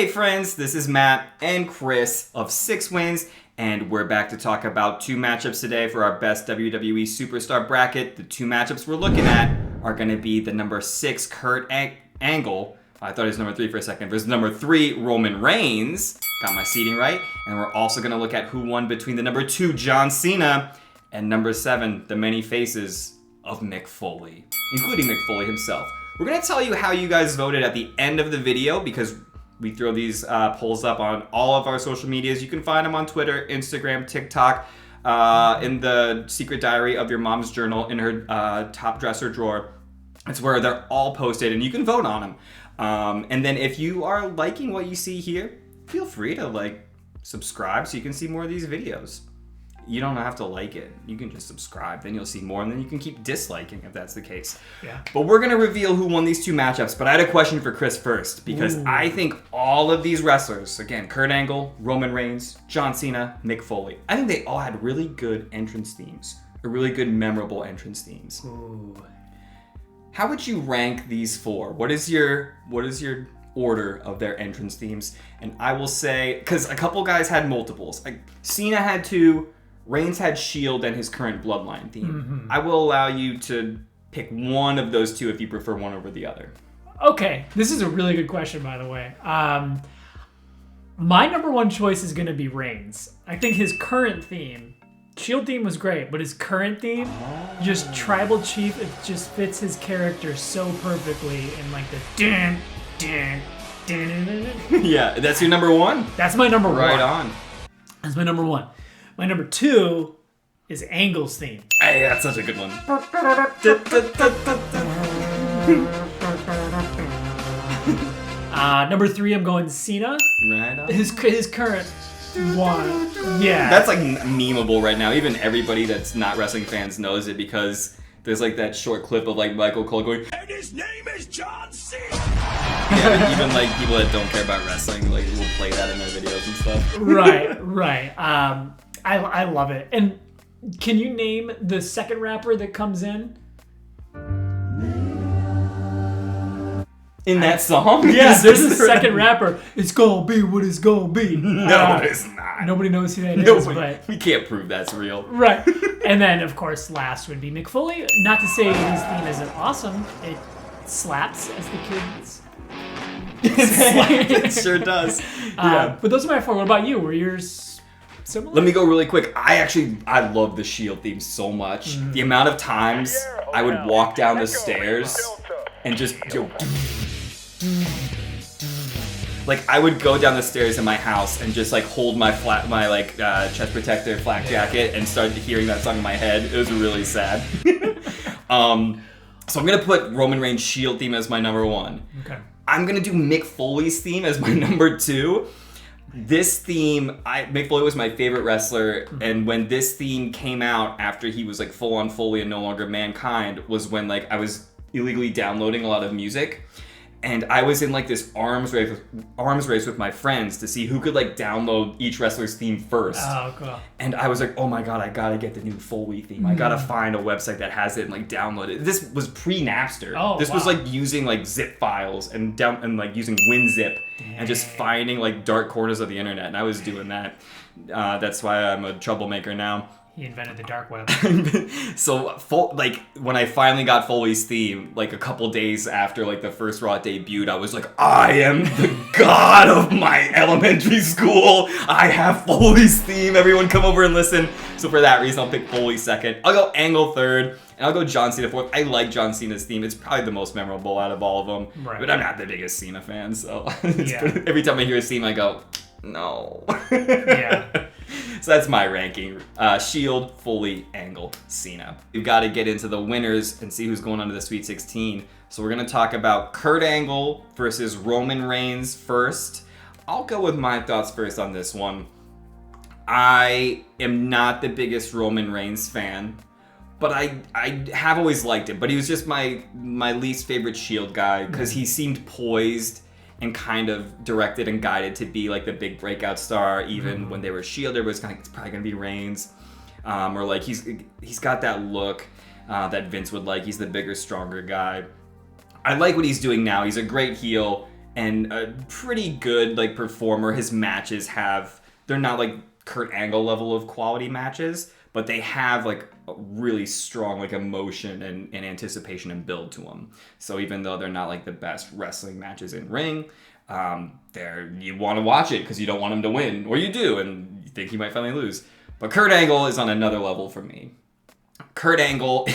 Hey friends, this is Matt and Chris of 6 Wins, and we're back to talk about 2 matchups today for our best WWE Superstar bracket. The 2 matchups we're looking at are going to be the number 6 Kurt Angle. I thought he was number 3 for a second. Versus number 3 Roman Reigns. Got my seating right. And we're also going to look at who won between the number 2 John Cena and number 7 the many faces of Mick Foley, including Mick Foley himself. We're going to tell you how you guys voted at the end of the video because we throw these polls up on all of our social medias. You can find them on Twitter, Instagram, TikTok, in the secret diary of your mom's journal in her top dresser drawer. It's where they're all posted and you can vote on them. And then if you are liking what you see here, feel free to subscribe so you can see more of these videos. You don't have to like it. You can just subscribe, then you'll see more, and then you can keep disliking if that's the case. Yeah. But we're going to reveal who won these 2 matchups, but I had a question for Chris first, because I think all of these wrestlers, again, Kurt Angle, Roman Reigns, John Cena, Mick Foley, I think they all had really good entrance themes, or really good memorable entrance themes. Ooh. How would you rank these 4? What is your order of their entrance themes? And I will say, because a couple guys had multiples. Cena had 2, Reigns had Shield and his current Bloodline theme. Mm-hmm. I will allow you to pick one of those 2 if you prefer one over the other. Okay, this is a really good question, by the way. My number 1 choice is going to be Reigns. I think his current theme, Shield theme was great, but his current theme, just Tribal Chief, it just fits his character so perfectly in the dun, dun, dun, dun, dun. Yeah, that's your number 1? That's my number 1. Right on. That's my number 1. My number 2 is Angle's theme. Hey, that's such a good one. Number 3, I'm going Cena. Right on. His current one. Yeah. That's memeable right now. Even everybody that's not wrestling fans knows it because there's that short clip of Michael Cole going, and his name is John Cena. Yeah, even people that don't care about wrestling will play that in their videos and stuff. Right. I love it. And can you name the second rapper that comes in? In that song? Yeah, there's a second rapper. It's gonna be what it's gonna be. No, it's not. Nobody knows who that is, but we can't prove that's real. Right. And then, of course, last would be Mick Foley. Not to say his theme isn't awesome. It slaps, as the kids It sure does. Yeah. But those are my 4. What about you? Were yours similar? Let me go really quick. I love the Shield theme so much. Mm. The amount of times I would walk down the stairs and just I would go down the stairs in my house and just hold my chest protector flak jacket and start hearing that song in my head. It was really sad. So I'm gonna put Roman Reigns' Shield theme as my number 1. Okay. I'm gonna do Mick Foley's theme as my number 2. This theme, Mick Foley was my favorite wrestler, and when this theme came out after he was full on Foley and no longer Mankind, was when I was illegally downloading a lot of music. And I was in this arms race with my friends to see who could download each wrestler's theme first. Oh, cool. And I was oh my god, I gotta get the new Foley theme. I gotta find a website that has it and download it. This was pre-Napster. Oh, this was using zip files and using WinZip and just finding dark corners of the internet. And I was doing that. That's why I'm a troublemaker now. He invented the dark web. So, when I finally got Foley's theme, a couple days after, the first Raw debuted, I was I am the god of my elementary school. I have Foley's theme. Everyone come over and listen. So, for that reason, I'll pick Foley second. I'll go Angle third, and I'll go John Cena fourth. I like John Cena's theme. It's probably the most memorable out of all of them. Right. But I'm not the biggest Cena fan, so every time I hear his theme, I go, no. Yeah. So that's my ranking. Shield, Foley, Angle, Cena. We've got to get into the winners and see who's going on to the Sweet 16. So we're going to talk about Kurt Angle versus Roman Reigns first. I'll go with my thoughts first on this one. I am not the biggest Roman Reigns fan, but I have always liked him. But he was just my least favorite Shield guy because he seemed poised and kind of directed and guided to be the big breakout star. Even when they were Shield, it was it's probably gonna be Reigns, or he's got that look that Vince would like. He's the bigger, stronger guy. I like what he's doing now. He's a great heel, and a pretty good like performer. His matches they're not like Kurt Angle level of quality matches, but they have like a really strong like emotion and anticipation and build to them. So even though they're not like the best wrestling matches in ring, you want to watch it because you don't want him to win, or you do, and you think he might finally lose. But Kurt Angle is on another level for me. Kurt Angle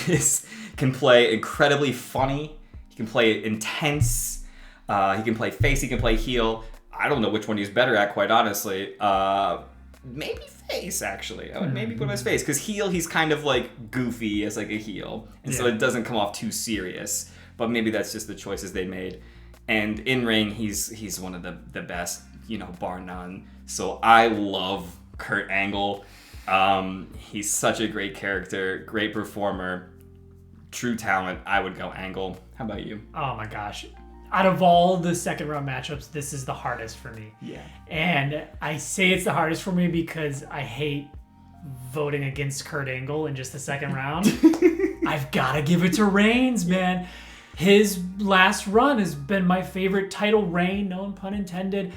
can play incredibly funny. He can play intense. He can play face. He can play heel. I don't know which one he's better at, quite honestly. Maybe face, actually. I would maybe put him as face, because heel, he's kind of like goofy as like a heel, and so it doesn't come off too serious. But maybe that's just the choices they made. And in ring, he's one of the best, bar none. So I love Kurt Angle. He's such a great character, great performer, true talent. I would go Angle. How about you? Oh my gosh. Out of all the second round matchups, this is the hardest for me. Yeah. And I say it's the hardest for me because I hate voting against Kurt Angle in just the second round. I've got to give it to Reigns, man. His last run has been my favorite title reign, no pun intended.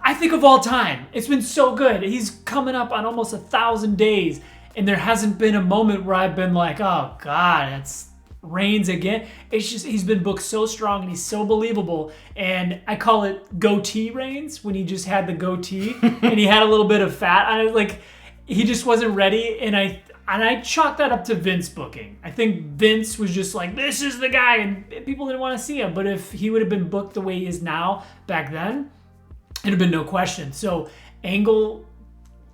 I think of all time. It's been so good. He's coming up on almost 1,000 days, and there hasn't been a moment where I've been like, oh God, it's Reigns again. It's just, he's been booked so strong and he's so believable. And I call it goatee Reigns, when he just had the goatee and he had a little bit of fat on it. Like, he just wasn't ready. And I chalk that up to Vince booking. I think Vince was just like, this is the guy, and people didn't want to see him. But if he would have been booked the way he is now back then, it'd have been no question. So Angle,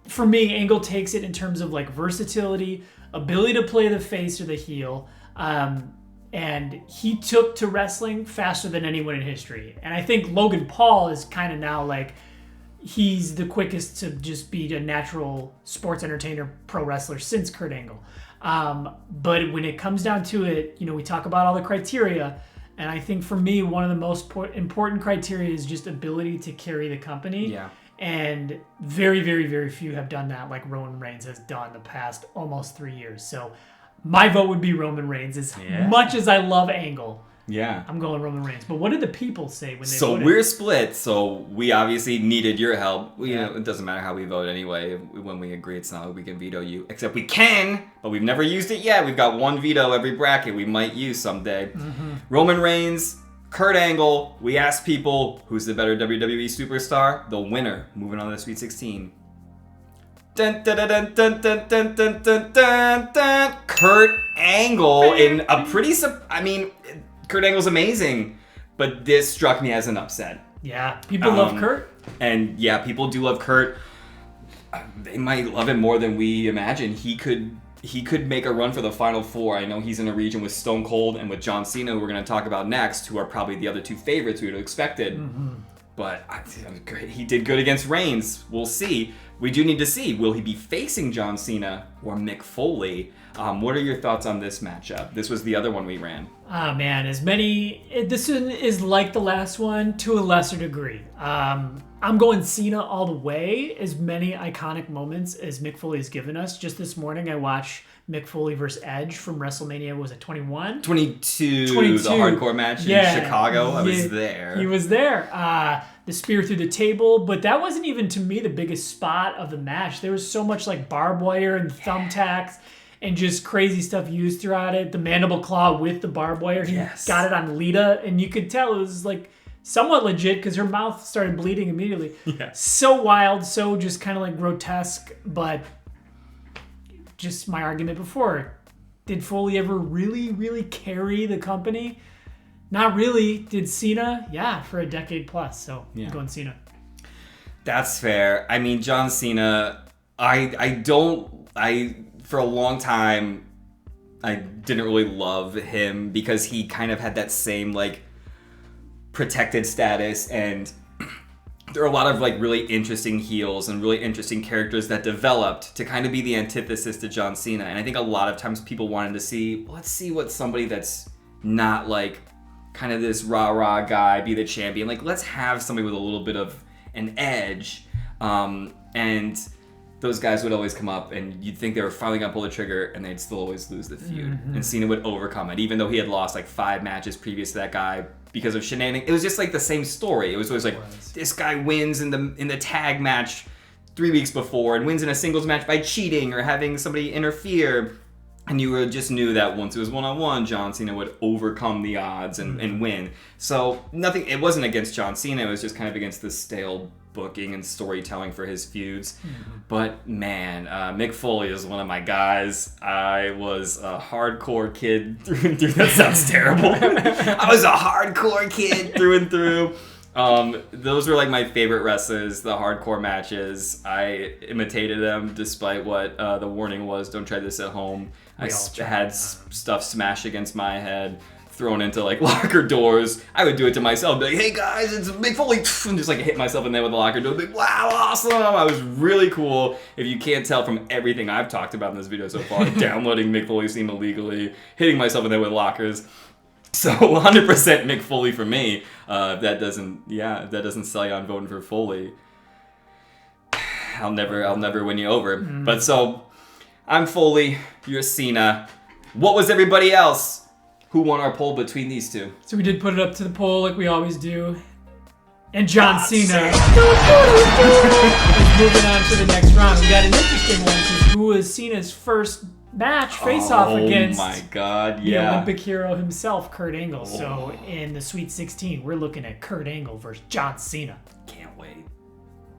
for me, Angle takes it in terms of like versatility, ability to play the face or the heel. And he took to wrestling faster than anyone in history. And I think Logan Paul is kind of now like, he's the quickest to just be a natural sports entertainer, pro wrestler since Kurt Angle. But when it comes down to it, we talk about all the criteria. And I think for me, one of the most important criteria is just ability to carry the company. Yeah. And very, very, very few have done that like Roman Reigns has done the past almost 3 years. So my vote would be Roman Reigns. As much as I love Angle, I'm going Roman Reigns. But what did the people say when they voted? So we're split. So we obviously needed your help. It doesn't matter how we vote anyway. When we agree, it's not like we can veto you. Except we can, but we've never used it yet. We've got one veto every bracket we might use someday. Mm-hmm. Roman Reigns, Kurt Angle. We asked people, who's the better WWE superstar? The winner, moving on to the Sweet 16. Dun, dun, dun, dun, dun, dun, dun, dun, dun, dun. Kurt Angle in a pretty... Kurt Angle's amazing, but this struck me as an upset. Yeah, people love Kurt. And yeah, people do love Kurt. They might love him more than we imagine. He could make a run for the Final Four. I know he's in a region with Stone Cold and with John Cena, who we're going to talk about next, who are probably the other two favorites we would have expected. Mm-hmm. But he did good against Reigns. We'll see. We do need to see, will he be facing John Cena or Mick Foley? What are your thoughts on this matchup? This was the other one we ran. Oh, man. This one is like the last one to a lesser degree. I'm going Cena all the way. As many iconic moments as Mick Foley has given us. Just this morning, I watched Mick Foley versus Edge from WrestleMania, was it 21? 22, the hardcore match in Chicago. I was there. He was there. The spear through the table, but that wasn't even, to me, the biggest spot of the match. There was so much like barbed wire and thumbtacks and just crazy stuff used throughout it. The mandible claw with the barbed wire. He got it on Lita, and you could tell it was like somewhat legit because her mouth started bleeding immediately. Yeah. So wild, so just kind of like grotesque, but just my argument before. Did Foley ever really, really carry the company? Not really. Did Cena? Yeah, for a decade plus. So I'm going Cena. That's fair. I mean, John Cena, for a long time, I didn't really love him because he kind of had that same like protected status, and there are a lot of like really interesting heels and really interesting characters that developed to kind of be the antithesis to John Cena. And I think a lot of times people wanted to see, let's see what somebody that's not like kind of this rah-rah guy be the champion. Like, let's have somebody with a little bit of an edge. And those guys would always come up, and you'd think they were finally gonna pull the trigger, and they'd still always lose the feud. Mm-hmm. And Cena would overcome it, even though he had lost like 5 matches previous to that guy because of shenanigans. It was just like the same story. It was always like this guy wins in the tag match 3 weeks before, and wins in a singles match by cheating or having somebody interfere. And you just knew that once it was one-on-one, John Cena would overcome the odds and win. So nothing. It wasn't against John Cena. It was just kind of against the stale booking and storytelling for his feuds. But man, Mick Foley is one of my guys. I was a hardcore kid through and through. That sounds terrible. I was a hardcore kid through and through. Those were like my favorite wrestlers, the hardcore matches. I imitated them despite what the warning was, don't try this at home. I had stuff smashed against my head, thrown into like locker doors. I would do it to myself, be like, hey guys, it's Mick Foley, and just like hit myself in there with the locker door, be like, wow, awesome. I was really cool. If you can't tell from everything I've talked about in this video so far, downloading Mick Foley's theme illegally, hitting myself in there with lockers. So 100% Mick Foley for me. If that doesn't sell you on voting for Foley, I'll never win you over. But so I'm Foley, you're Cena. What was everybody else? Who won our poll between these two? So we did put it up to the poll like we always do. And John Cena is moving on to the next round. We got an interesting one because who was Cena's first match face-off against? Oh my God, the Olympic hero himself, Kurt Angle. So in the Sweet 16, we're looking at Kurt Angle versus John Cena. Can't wait.